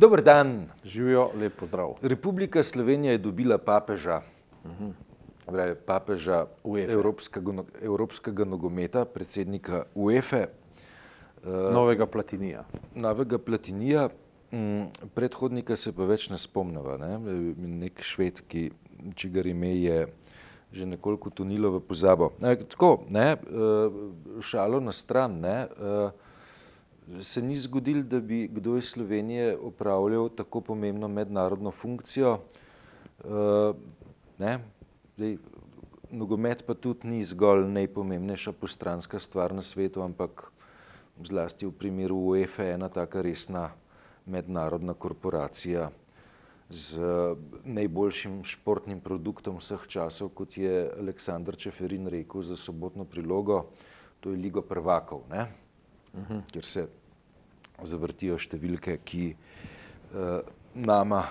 Dober dan. Živijo, lep pozdrav. Republika Slovenija je dobila papeža, papeža evropskega nogometa, predsednika UEFA. Novega Platinija. Novega Platinija, predhodnika se pa več ne spomnava. Nek Šved, čigar ime je že nekoliko tonilo v pozabo. Tako, šalo na stran, se ni zgodilo, da bi kdo iz Slovenije opravljal tako pomembno mednarodno funkcijo. Nogomet pa tudi ni zgolj najpomembnejša postranska stvar na svetu, ampak zlasti v primeru UEFA ena taka resna mednarodna korporacija z najboljšim športnim produktom vseh časov, kot je Aleksander Čeferin rekel za sobotno prilogo, to je Liga prvakov, kjer se zavrtijo številke, ki nama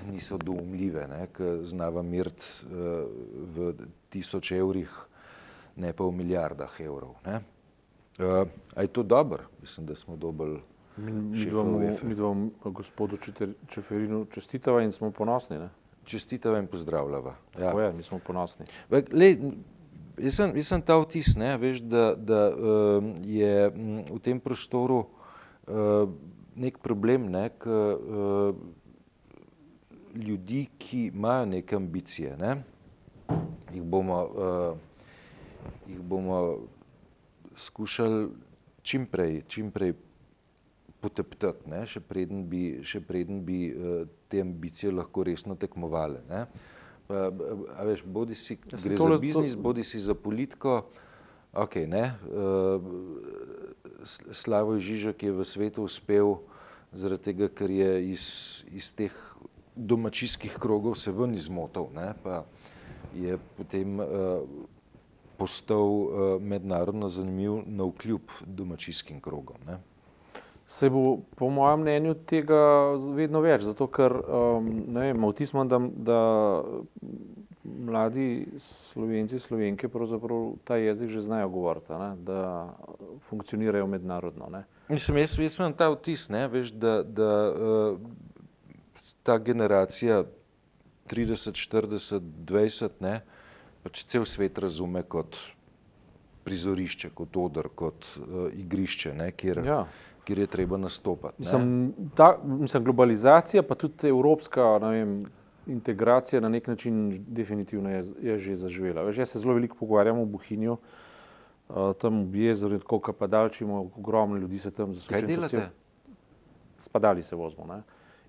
niso doumljive, ki znava meriti v 1000 evrih, ne pa v milijardah evrov. A je to dobro? Mislim, da smo dobili šefa UEFA. Mi vam gospodu Čeferinu čestitava in smo ponosni. Čestitava in pozdravljava. Tako je, mi smo ponosni. Jaz sem ta vtis, veš, da je v tem prostoru nek problem, ljudi, ki imajo neke ambicije, jih bomo skušali čim prej poteptati, še preden bi te ambicije lahko resno tekmovale. A veš, bodisi gre za biznis, bodisi za politiko, Slavoj Žižek je v svetu uspel zaradi tega, ker je iz teh domačijskih krogov se ven izmotal, pa je potem postal mednarodno zanimiv navkljub domačijskim krogom. Se bo po mojem mnenju tega vedno več, zato ker vtis imam, da mladi Slovenci, Slovenke pravzaprav ta jezik že znajo govoriti, da funkcionirajo mednarodno. Mislim, jaz imam ta vtis, veš, da ta generacija 30, 40, 20, pač cel svet razume kot prizorišče, kot oder, kot igrišče, kjer je treba nastopati. Mislim, globalizacija pa tudi evropska, integracija na nek način definitivno je že zaživela. Veš, jaz se zelo veliko pogovarjam v Bohinju, tam v jezeru, tako Kapadalčimo, ogromno ljudi se tam zasučen. Kaj delate? Spadali se vozimo.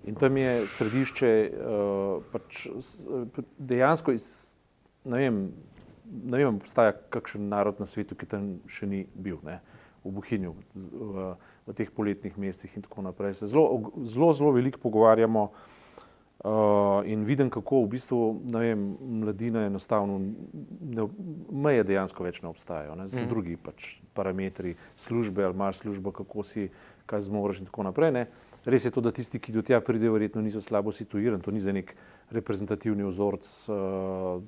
In tam je središče, pač dejansko ne vem, obstaja kakšen narod na svetu, ki tam še ni bil, v Bohinju, v teh poletnih mesecih in tako naprej. Se zelo veliko pogovarjamo in vidim, kako v bistvu, mladina enostavno, meje dejansko več ne obstajajo. So drugi pač parametri službe ali imaš službo, kako si, kaj zmoriš in tako naprej. Res je to, da tisti, ki do tja pridejo, verjetno niso slabo situirani, to ni za nek reprezentativni vzorec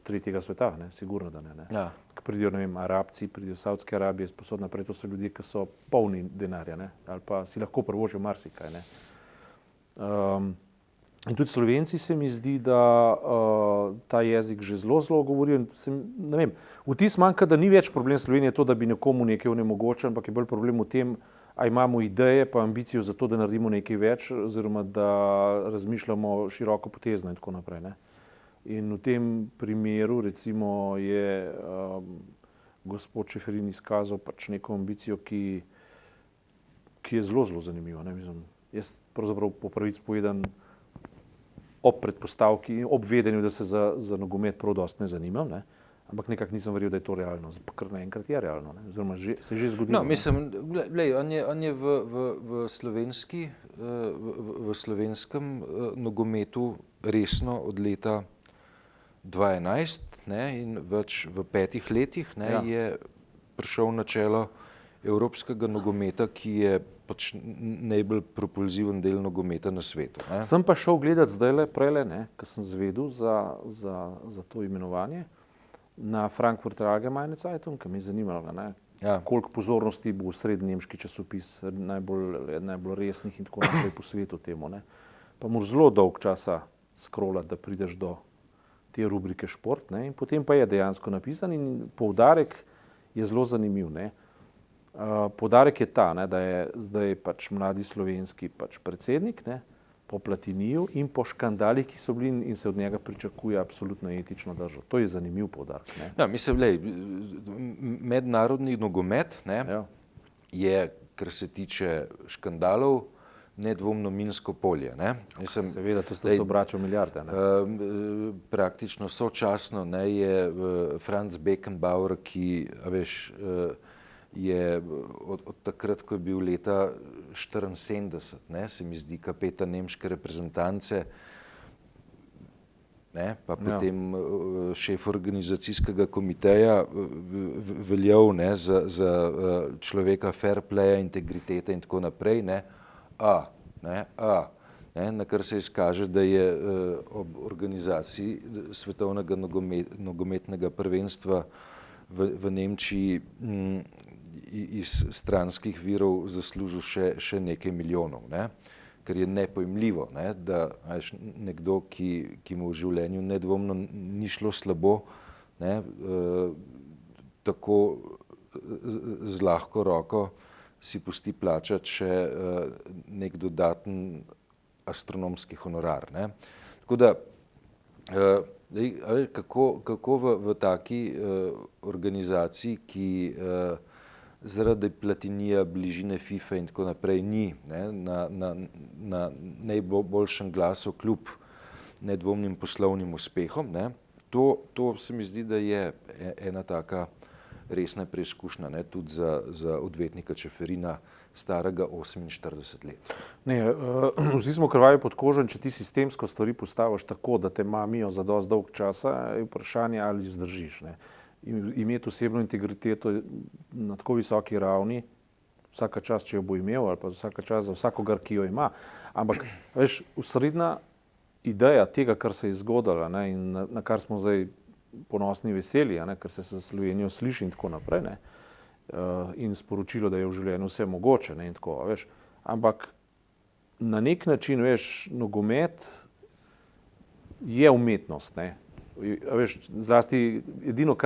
tretjega sveta, sigurno da ne. Ja. Ko pridejo, Arabci, pridejo Saudske Arabije, sposod naprej, to so ljudje, ki so polni denarja, ali pa si lahko privoščijo marsikaj. In tudi Slovenci se mi zdi, da ta jezik že zelo govorijo. Vtis manjka, da ni več problem Slovenije to, da bi nekomu nekaj onemogočili, ampak je bolj problem v tem, a imamo ideje pa ambicijo za to, da naredimo nekaj več, oziroma da razmišljamo široko potezno in tako naprej. In v tem primeru recimo je gospod Čeferin izkazal pač neko ambicijo, ki je zelo zanimiva. Jaz pravzaprav po pravici povedan ob predpostavki, ob vedenju, da se za nogomet prav dosti ne zanimam, ampak nekako nisem verjel, da je to realno. Kar naenkrat je realno, oziroma se je že zgodilo. Mislim, on je v slovenskem nogometu resno od leta 2011 in več v 5 letih je prišel na čelo evropskega nogometa, ki je pač najbolj propulziven del nogometa na svetu. Sem pa šel gledati zdajle, ko sem zvedel za to imenovanje, na Frankfurter Allgemeine Zeitung, ki me je zanimalo, koliko pozornosti bo srednji nemški časopis najbolj resnih in tako naprej po svetu temu. pa moraš zelo dolg časa scrollati, da prideš do te rubrike šport, ne, in potem pa je dejansko napisan in poudarek je zelo zanimiv, ne. Poudarek je ta, ne, da je zdaj pač mladi slovenski pač predsednik, ne, po Platiniju in po škandalih, ki so bili in se od njega pričakuje absolutno etično držo. To je zanimiv poudarek, ne. Ja, mislim, lej, mednarodni nogomet, ne, je, kar se tiče škandalov, nedvomno minsko polje. Ne? Seveda, to se obrača v milijarde. Praktično sočasno, ne, je Franz Beckenbauer, ki, veš, je od takrat, ko je bil leta 1974, ne, se mi zdi kapetan nemške reprezentance, ne, pa potem šef organizacijskega komiteja veljal, ne, za človeka fair playa, integritete in tako naprej, ne, na kar se izkaže, da je ob organizaciji svetovnega nogometnega prvenstva v Nemčiji iz stranskih virov zaslužil še nekaj milijonov, ne, ker je nepojmljivo, ne, da nekdo, ki mu v življenju nedvomno ni šlo slabo, ne, tako z lahko roko si pusti plačati še nek dodaten astronomski honorar. Ne. Tako da, kako v taki organizaciji, ki zaradi Platinija, bližine FIFA in tako naprej ni, ne, na najboljšem glasu kljub nedvomnim poslovnim uspehom, ne, to se mi zdi, da je ena taka resna preizkušnja, ne, tudi za odvetnika Čeferina, starega 48 let. Ne, vsi smo krvavi pod kožo in če ti sistemsko stvari postaviš tako, da te mamijo za dosti dolg časa, je vprašanje, ali zdržiš. Ne. Imeti osebno integriteto na tako visoki ravni, vsaka čas, če jo bo imel, ali pa vsaka čas za vsakogar, ki jo ima. Ampak, veš, osrednja ideja tega, kar se je zgodilo, ne, in na kar smo zdaj ponosni veseli, ne, ker se za Slovenijo sliši in tako naprej, ne, in sporočilo, da je v življenju vse mogoče, ne, in tako, veš. Ampak na nek način, veš, nogomet je umetnost, ne. Veš, zlasti edino,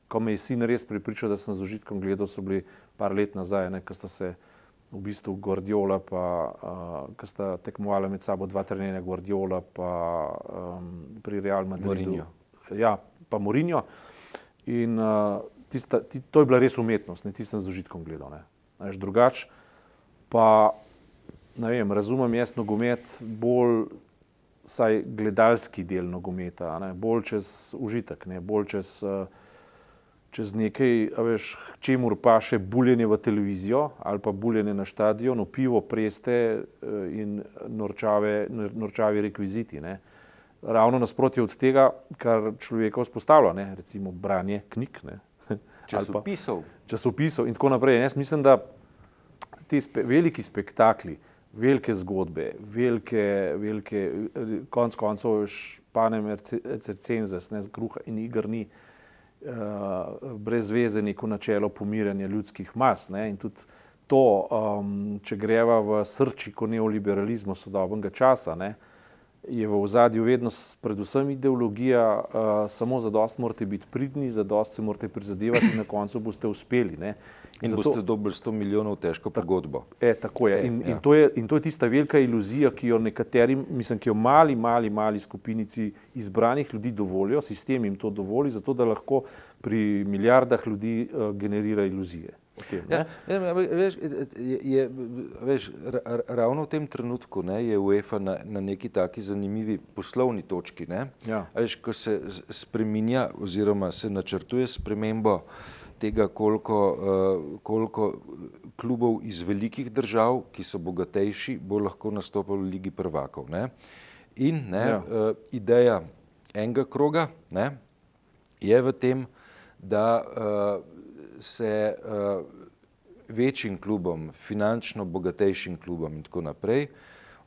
ko me je sin res prepričal, da sem z užitkom gledal, so bili par let nazaj, ne, ko sta se v bistvu Guardiola pa, ko sta tekmovala med sabo dva trenerja, Guardiola pa pri Real Madridu. Mourinho. Ja, pa Mourinho. In to je bila res umetnost, ne, ti sem z užitkom gledal, ne. Veš, drugač pa, ne vem, razumem jaz nogomet bolj, saj gledalski del nogometa, ne, bolj čez užitek, ne, bolj čez nekaj, veš, čemur pa še buljenje v televizijo ali pa buljenje na štadionu, pivo, preste in norčavi rekviziti, ne. Ravno nasprotje od tega, kar človeka vzpostavlja, ne, recimo branje knjig, ne. Časopisov in tako naprej. Jaz mislim, da ti veliki spektakli, velike zgodbe, velike konec koncev panem circenses, ne, kruha in iger ni, brez veze neko načelo pomirjanja ljudskih mas, ne, in tudi to, če greva v srčiko neoliberalizmu sodobnega časa, ne, je v ozadju vedno predvsem ideologija, samo zadosti morate biti pridni, zadosti se morate prizadevati in na koncu boste uspeli, ne. In boste dobili 100 milijonov težko pogodbo. Tako je. In to je tista velika iluzija, ki jo nekaterim, mislim, ki jo mali skupinici izbranih ljudi dovolijo, sistem jim to dovoli, zato da lahko pri milijardah ljudi generira iluzije. Tem, veš, ravno v tem trenutku, ne, je UEFA na neki taki zanimivi poslovni točki, ne. Ja. Veš, ko se spreminja oziroma se načrtuje spremembo tega, koliko klubov iz velikih držav, ki so bogatejši, bo lahko nastopalo v Ligi prvakov, ne. In ne, ideja enega kroga, ne, je v tem, da se večjim klubom, finančno bogatejšim klubom in tako naprej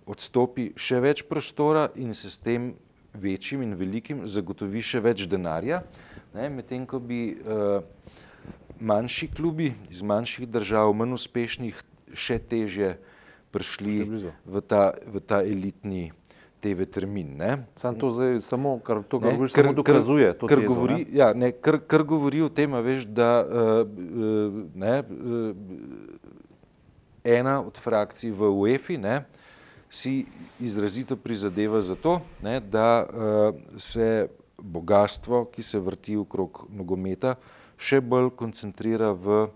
odstopi še več prostora in se s tem večjim in velikim zagotovi še več denarja, ne, medtem ko bi manjši klubi iz manjših držav, manj uspešnih, še težje prišli blizu. v ta elitni TV termin. Ne? Sam to zdaj samo, kar to Ne, govoriš, samo dokazuje to kar tezo, govori, ne? ja, ne, kar govori o tem, a veš, da ena od frakcij v UEFA ne, si izrazito prizadeva za to, ne, da se bogastvo, ki se vrti okrog nogometa, še bolj koncentrira v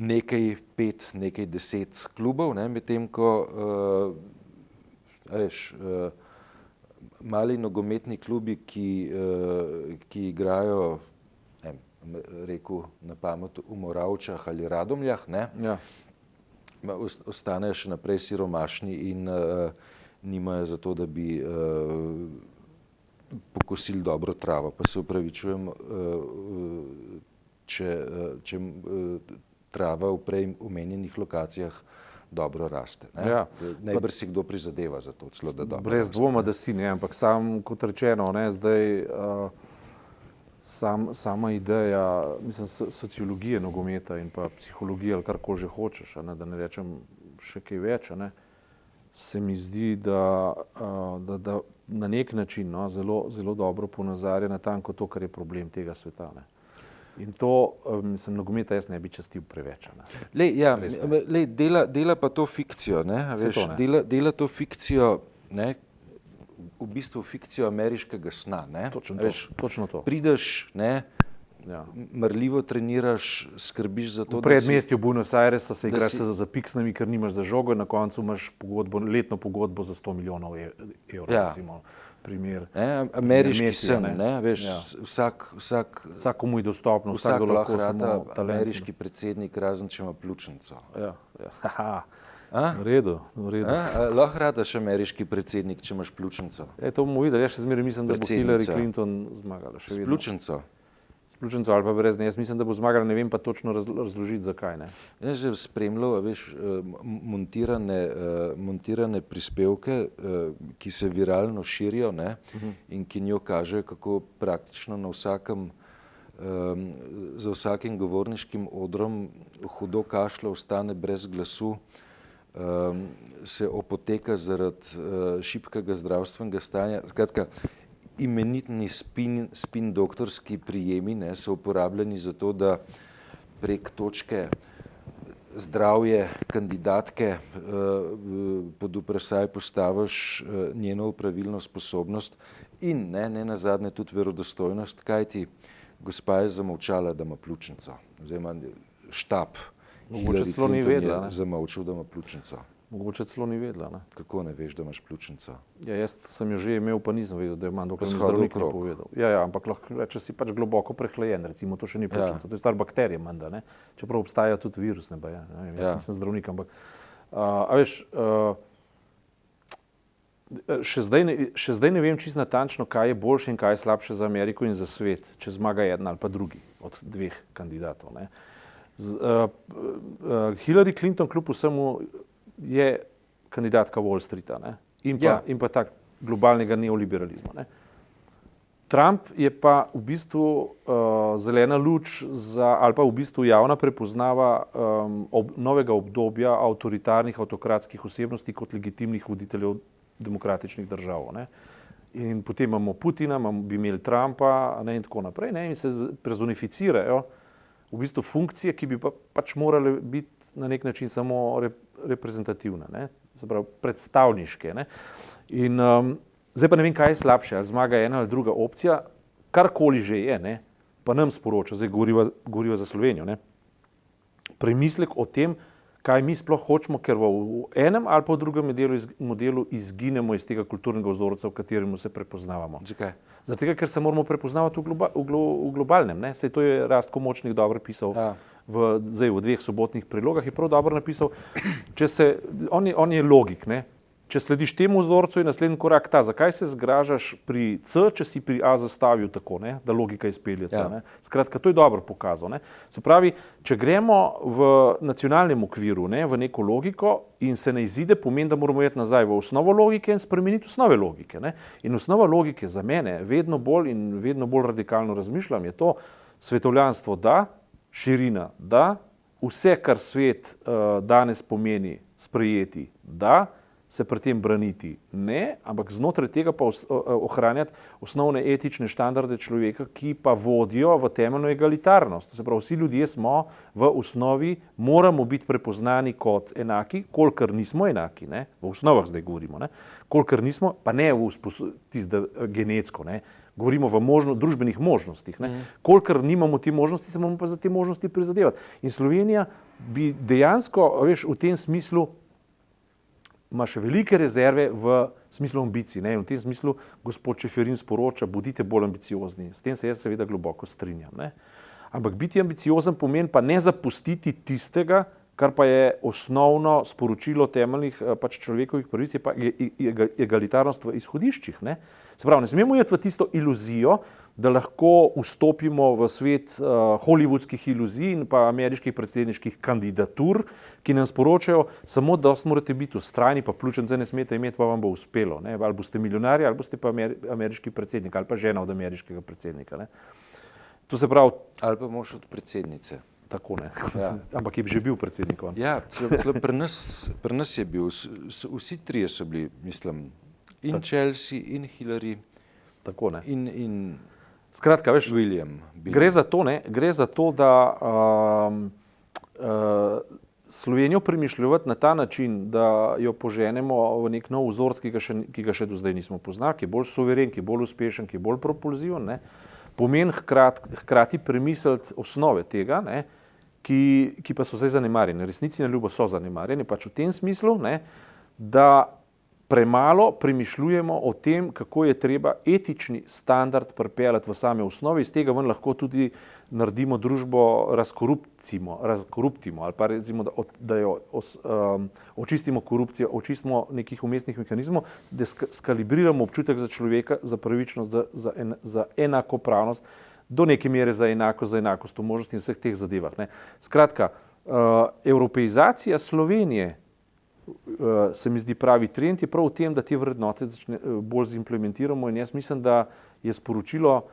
nekaj 5, nekaj 10 klubov, ne, medtem ko mali nogometni klubi, ki igrajo, ne vem, rekel na pamet v Moravčah ali Radomljah, ne, Ja. ostanejo še naprej siromašni in nimajo za to, da bi pokosili dobro travo. Pa se upravičujem, če trava v prej omenjenih lokacijah dobro raste. Ne? Ja. Najbrž si kdo prizadeva za to, celo da dobro Brez raste. dvoma, da si ne, ampak sam, kot rečeno, ne, zdaj sama ideja, mislim, sociologije nogometa in pa psihologije ali karkoli že hočeš, ne, da ne rečem še kaj več, ne, se mi zdi, da na nek način zelo, zelo dobro ponazarja natanko to, kar je problem tega sveta. Ne. In to, mislim, nogometa jaz ne bi častil preveč. Ne. Lej, dela pa to fikcijo, ne, a veš, dela to fikcijo, ne, v bistvu fikcijo ameriškega sna. Ne? Točno to. Prideš, ne, ja. Marljivo treniraš, skrbiš za to, v predmestju Buenos Airesa se igraš za piksnami, ker nimaš za žogo in na koncu imaš letno pogodbo za 100 milijonov evrov. Ja. Recimo, primer. Ameriški Mesija, sen, ne, veš, ja. Vsakomu je dostopno, vsak lahko rata ameriški predsednik, razen če ima pljučnico. Ja, ja. V redu. Lahko rataš ameriški predsednik, če imaš pljučnico. To bomo videli, jaz še zmeraj mislim, da bo Hillary Clinton zmagala. S pljučnico? S pljučnico ali pa brez nje. Jaz mislim, da bo zmagala, ne vem pa točno razložiti, zakaj. Ne. Jaz že spremljal, veš, montirane prispevke, ki se viralno širijo, ne, in ki njo kažejo, kako praktično na za vsakim govorniškim odrom hudo kašlja, ostane brez glasu, se opoteka zaradi šibkega zdravstvenega stanja. Skratka, imenitni spin doktorski prijemi, ne, so uporabljeni za to, da prek točke zdravje kandidatke pod vprašaj postaviš njeno pravilno sposobnost in ne nazadnje tudi verodostojnost, kajti gospa je zamolčala, da ima pljučnico. Oziroma štab Hillary Clinton je zamolčal, da ima pljučnico. Mogoče celo ni vedela. Ne? Kako ne veš, da imaš pljučnico? Ja, jaz sem jo že imel, pa nisem vedel, da jo imam, dokler mi zdravnik ni povedal. Ja, ampak lahko reče, si pač globoko prehlajen, recimo, to še ni pljučnica. Ja. To je stvar bakterije, menda, ne? Čeprav obstaja tudi virus, ne, jaz nisem zdravnik, ampak a veš, še zdaj ne vem čisto natančno, kaj je boljše in kaj je slabše za Ameriko in za svet, če zmaga eden ali pa drugi od dveh kandidatov. Ne? Hillary Clinton kljub vsemu je kandidatka Wall Streeta, ne? In pa tak globalnega neoliberalizma. Ne? Trump je pa v bistvu zelena luč ali pa v bistvu javna prepoznava novega obdobja avtoritarnih, avtokratskih osebnosti kot legitimnih voditeljev demokratičnih držav. Ne? In potem imamo Putina, bi imeli Trumpa, ne, in tako naprej, ne? In se personificirajo v bistvu funkcije, ki bi pač morale biti na nek način samo reprezentativne, ne? Se pravi predstavniške. Ne? In zdaj pa ne vem, kaj je slabše, ali zmaga ena ali druga opcija, karkoli že je, ne? Pa nam sporoča, zdaj govoriva za Slovenijo, ne? Premislek o tem, kaj mi sploh hočemo, ker v enem ali pa v drugem modelu izginemo iz tega kulturnega vzorca, v katerem se prepoznavamo. Zakaj? Zato, ker se moramo prepoznavati v globalnem. Ne? Sej to je Rastko Močnik dobro pisal zdaj v 2 sobotnih prilogah, je prav dobro napisal. On je logik, ne? Če slediš temu vzorcu, je naslednji korak ta, zakaj se zgražaš pri C, če si pri A zastavil tako, ne? Da logika izpelje C. Ja. Skratka, to je dobro pokazal. Ne? Se pravi, če gremo v nacionalnem okviru, ne, v neko logiko in se ne izide, pomeni, da moramo iti nazaj v osnovo logike in spremeniti osnove logike. Ne? In osnova logike za mene vedno bolj in vedno bolj radikalno razmišljam, je to svetovljanstvo da, širina da, vse, kar svet danes pomeni sprejeti, da, se pri tem braniti ne, ampak znotraj tega pa ohranjati osnovne etične standarde človeka, ki pa vodijo v temeljno egalitarnost. Se pravi, vsi ljudje smo v osnovi, moramo biti prepoznani kot enaki, kolikor nismo enaki, ne, v osnovah zdaj govorimo, ne, kolikor nismo, pa ne genetsko, ne, govorimo v družbenih možnostih. Ne. Kolikor nimamo te možnosti, se moramo pa za te možnosti prizadevati. In Slovenija bi dejansko, veš, v tem smislu ima še velike rezerve v smislu ambicij. Ne. In v tem smislu gospod Čeferin sporoča, bodite bolj ambiciozni. S tem se jaz seveda globoko strinjam. Ne. Ampak biti ambiciozen pomeni pa ne zapustiti tistega, kar pa je osnovno sporočilo temeljnih pač človekovih pravic, je pa egalitarnost v izhodiščih. Ne. Se pravi, ne smemo iti v tisto iluzijo, da lahko vstopimo v svet hollywoodskih iluzij in pa ameriških predsedniških kandidatur, ki nam sporočajo samo, da morate biti vztrajni, pa pljučnice ne smete imeti, pa vam bo uspelo. Ne. Ali boste milijonarji, ali boste pa ameriški predsednik, ali pa žena od ameriškega predsednika. Ne. To se pravi, ali pa mož od predsednice. Tako ne, ja. Ampak je že bil predsednik. Ja, celo pri nas je bil, vsi trije so bili, mislim, in Chelsea, in Hillary, tako ne. In skratka, veš, William. Gre za to, ne, gre za to, da Slovenijo premišljati na ta način, da jo poženemo v nek nov vzorc, ki ga še do zdaj nismo poznali, ki je bolj suveren, ki je bolj uspešen, ki je bolj propulziven, ne, pomeni hkrati premisliti osnove tega, ne, ki pa so zdaj zanemarjene. Resnici na ljubo so zanemarjene, pač v tem smislu, ne, da premalo premišljujemo o tem, kako je treba etični standard pripeljati v same osnovi, iz tega ven lahko tudi naredimo družbo razkoruptimo ali pa recimo, da jo očistimo korupcijo, očistimo nekih umestnih mehanizmov, da skalibriramo občutek za človeka, za pravičnost, za enakopravnost, do neke mere za enakost v možnosti in vseh teh zadevah. Ne. Skratka, evropeizacija Slovenije se mi zdi pravi trend, je prav v tem, da te vrednote bolj zimplementiramo in jaz mislim, da je sporočilo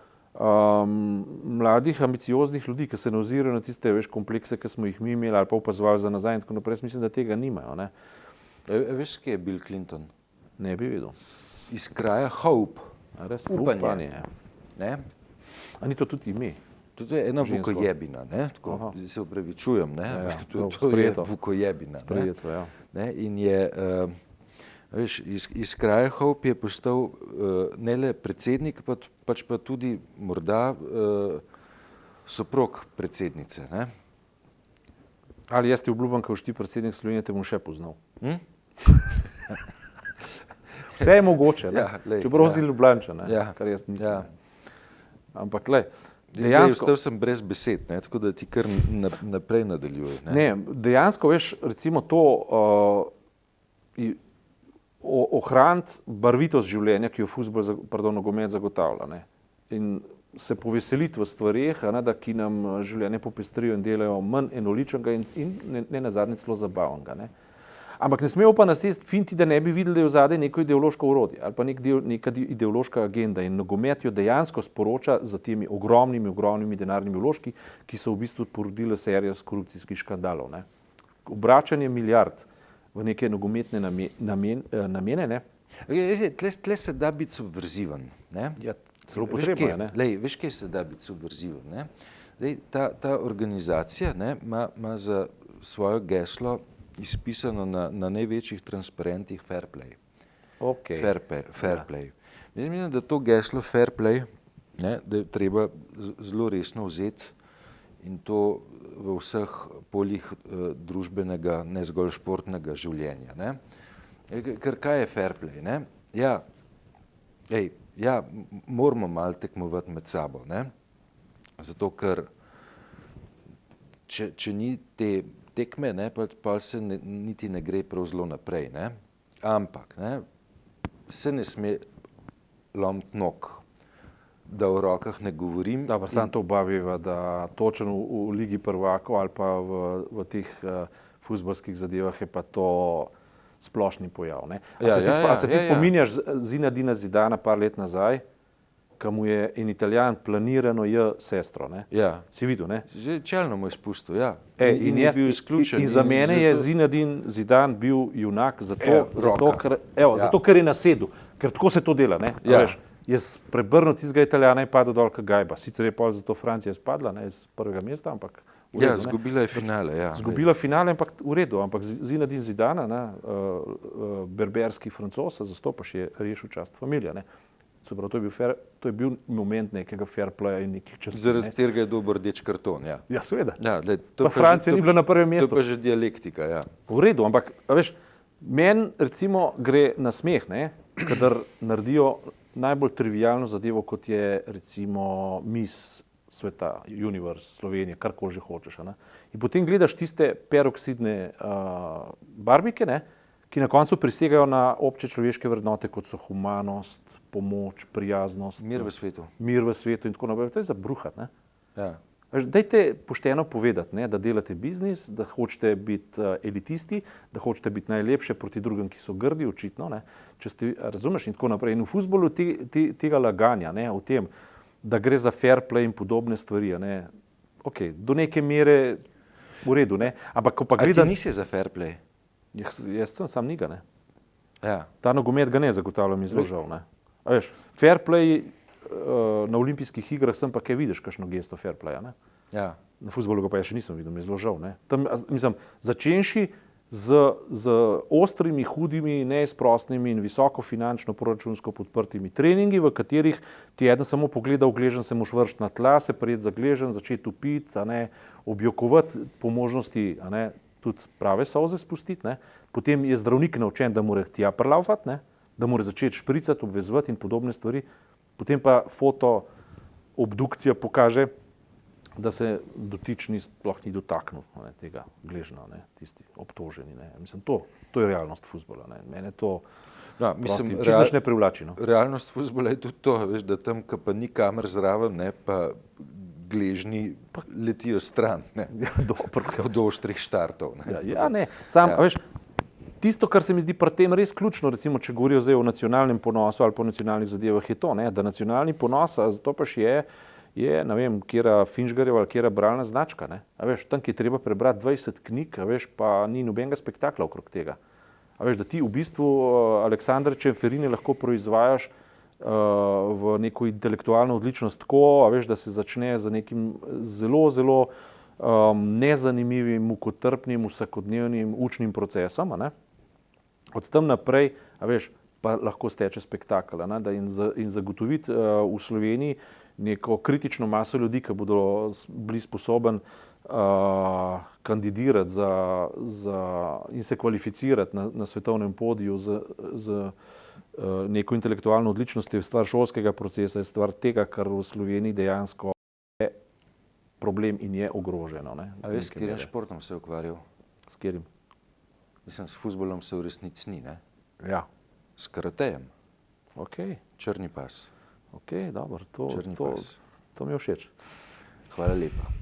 mladih, ambicioznih ljudi, ki se ne ozirajo na tiste komplekse, ki smo jih mi imeli ali pa opazovali za nazaj in tako naprej, mislim, da tega nimajo. Ne. Veš, kje je Bill Clinton? Ne bi vedel. Iz kraja Hope. Res, upanje. Ne? A ni to tudi ime? To je ena vukojebina, ne? Tako, se upravičujem, ne? Ja, to je vukojebina. Sprejeto, ja. Ne? In je, veš, iz kraja Hope je postal ne le predsednik, pač pa tudi morda soprog predsednice. Ne? Ali jaz ti obljubim, ko boš ti predsednik Slovenije, te bom še poznal. Vse je mogoče, ne? Ja, čeprav si Ljubljančan, ja, kar jaz nisem. Ja. Ampak glej, dejansko ostal sem brez besed, ne, tako da ti kar naprej nadaljuje. Ne, dejansko, veš, recimo to ohraniti barvitost življenja, ki jo nogomet zagotavlja, ne, in se poveseliti v stvareh, da ki nam življenje popestrijo in delajo manj enoličnega in ne nazadnje celo zabavnega. Ne. Ampak ne smemo pa nasesti finti, da ne bi videli, da je vzadej neko ideološko orodje ali pa neka ideološka agenda in nogomet jo dejansko sporoča za temi ogromnimi denarnimi vložki, ki so v bistvu porodile serijo korupcijskih škandalov. Ne. Obračanje milijard v neke nogometne namene. Ne. Tle se da biti subverziven. Ne. Ja, celo potrebno je. Ne. Veš, kje se da biti subverziven. Ne. Lej, ta organizacija, ne, ima za svojo geslo izpisano na največjih transparentih fair play. Okay. Fair play. Mislim, da to geslo fair play, ne, da je treba zelo resno vzeti in to v vseh poljih družbenega, ne zgolj športnega življenja. Ne. Ker kaj je fair play? Ne? Ja, moramo malo tekmovati med sabo. Ne? Zato, ker če ni te tekme, ne, pa se niti ne gre prav zelo naprej. Ne? Ampak ne, se ne sme lomiti nog, da v rokah ne govorim. Dobro, samo to obaviva, da točno v Ligi prvakov ali pa v teh fuzbalskih zadevah je pa to splošni pojav. Ne? A se ti spominjaš Zinedina Zidana par let nazaj, ki mu je en Italijan planirano sestro. Ne? Ja. Si videl, ne? Že čelno mu je spustil, ja. In je jaz, bil izključen. in za mene je zato- Zinedine Zidane bil junak roka. zato, ker je nasedel, ker tako se to dela. Ne? Ja. Veš, jaz prebrnil tistega Italijana in padel dol kot gajba. Sicer je pol zato Francija spadla, ne, iz prvega mesta, ampak v redu, Ja, ne. zgubila je finale, ja. Zgubila finale, ampak v redu, ampak Zinedine Zidane, berberski Francoz, zastopaš, je rešil čast familije. Ne. Se pravi, to je bil moment nekega fair playa in nekih častov. Zaradi katerega je dobil rdeč karton, ja. Ja, seveda. Ja, gled, Pa Francija ni bila na prvem mestu. To pa že dialektika, ja. V redu, ampak a veš, meni recimo gre na smeh, ne, kadar naredijo najbolj trivialno zadevo, kot je recimo Miss sveta, Universe, Slovenije, karkoli že hočeš. Ne. In potem gledaš tiste peroksidne barbike, ne, ki na koncu prisegajo na obče človeške vrednote, kot so humanost, pomoč, prijaznost, Mir v svetu. mir v svetu in tako naprej. To je za bruhat. Ne. Ja. Veš, dajte pošteno povedati, ne, da delate biznis, da hočete biti elitisti, da hočete biti najlepše proti drugim, ki so grdi, očitno. Ne, če ste, razumeš, in tako naprej. In v fuzbolu tega laganja, ne, v tem, da gre za fair play in podobne stvari, ne, okay, do neke mere v redu, ne, ampak ko pa A ti gledam, nisi za fair play? jaz sem sam njega, ne. Ja. Ta nogomet ga ne zagotavlja, mi zelo žal, ne. A veš, fair play na olimpijskih igrah sem pa kaj vidiš, kakšno gesto fair playa, ne. Ja. Na fuzbolu ga pa ja še nisem videl, mi je zelo žal. Ne. Tam, mislim, začenši z ostrimi, hudimi, neizprostnimi in visoko finančno proračunsko podprtimi treningi, v katerih ti eden samo pogleda v gleženj, se moš vršiti na tla, se prijeti za gleženj, začeti topiti, objokovati po možnosti, tudi prave solze spustiti. Ne. Potem je zdravnik naučen, da mora tja prlaufati, ne, da mora začeti špricati, obvezovati in podobne stvari. Potem pa fotoobdukcija pokaže, da se dotični sploh ni dotaknil tega gležna, tisti obtoženi. Ne. Mislim, to je realnost fuzbola. Ne. Mene to No, mislim, čisto ne privlači. No. realnost fuzbola je tudi to, veš, da tam, ko pa ni kamer zraven, ne, pa gležni letijo stran, ne, Ja, dobro. od oštrih štartov. Ne. Ja, ne. Sam, Ja. a veš, tisto, kar se mi zdi pri tem res ključno, recimo, če govorijo zdaj o nacionalnem ponosu ali po nacionalnih zadevah, je to, ne, da nacionalni ponos, zato pa še je, ne vem, kjera Finžgarjeva ali kjera bralna značka. Ne. A veš, tam, ki je treba prebrati 20 knjig, a veš, pa ni nobenega spektakla okrog tega. A veš, da ti v bistvu Aleksandričeve Ferine lahko proizvajaš v neko intelektualno odličnost tako, a veš, da se začne z nekim zelo, zelo nezanimivim, mukotrpnim, vsakodnevnim učnim procesom, a ne? Od tam naprej, a veš, pa lahko steče spektakel, a ne? In zagotoviti v Sloveniji neko kritično maso ljudi, ki bodo bili sposobni kandidirati in se kvalificirati na svetovnem podiju z neko intelektualno odličnost, je stvar šolskega procesa, je stvar tega, kar v Sloveniji dejansko je problem in je ogroženo. Ne? A veš, s katerim športom se je ukvarjal? S katerim? Mislim, s fuzbolom se v resnici ni, ne? Ja. S karatejem. Ok, Črni pas. dobro, Črni to pas. mi je všeč. Hvala lepa.